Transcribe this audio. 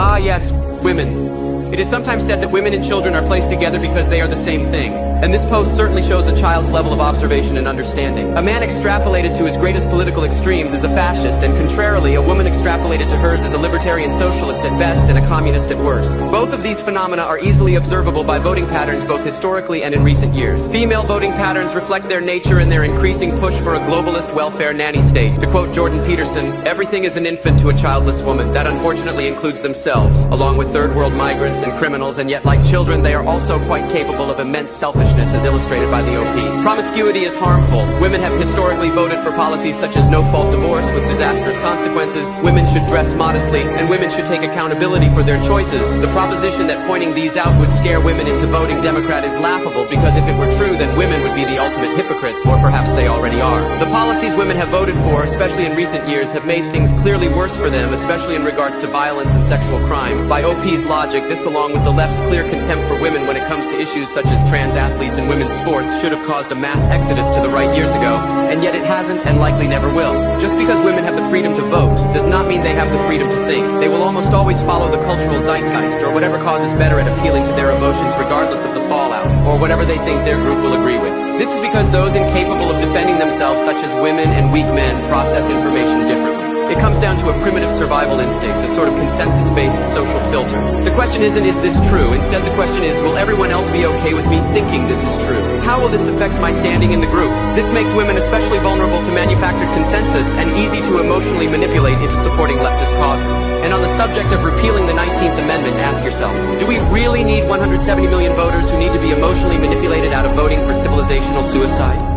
Ah, yes, women. It is sometimes said that women and children are placed together because they are the same thing. And this post certainly shows a child's level of observation and understanding. A man extrapolated to his greatest political extremes is a fascist, and contrarily, a woman extrapolated to hers is a libertarian socialist at best and a communist at worst. Both of these phenomena are easily observable by voting patterns both historically and in recent years. Female voting patterns reflect their nature and their increasing push for a globalist welfare nanny state. To quote Jordan Peterson, everything is an infant to a childless woman. That unfortunately includes themselves, along with third world migrants and criminals, and yet like children, they are also quite capable of immense selfishness, as illustrated by the OP. Promiscuity is harmful. Women have historically voted for policies such as no-fault divorce with disastrous consequences. Women should dress modestly, and women should take accountability for their choices. The proposition that pointing these out would scare women into voting Democrat is laughable, because if it were true, then women would be the ultimate hypocrites, or perhaps they already are. The policies women have voted for, especially in recent years, have made things clearly worse for them, especially in regards to violence and sexual crime. By OP's logic, this, along with the left's clear contempt for women when it comes to issues such as trans athletes and women's sports, should have caused a mass exodus to the right years ago, and yet it hasn't and likely never will. Just because women have the freedom to vote does not mean they have the freedom to think. They will almost always follow the cultural zeitgeist, or whatever cause is better at appealing to their emotions regardless of the fallout, or whatever they think their group will agree with. This is because those incapable of defending themselves, such as women and weak men, process information differently. It comes down to a primitive survival instinct, a sort of consensus-based social filter. The question isn't, is this true? Instead, the question is, will everyone else be okay with me thinking this is true? How will this affect my standing in the group? This makes women especially vulnerable to manufactured consensus and easy to emotionally manipulate into supporting leftist causes. And on the subject of repealing the 19th Amendment, ask yourself, do we really need 170 million voters who need to be emotionally manipulated out of voting for civilizational suicide?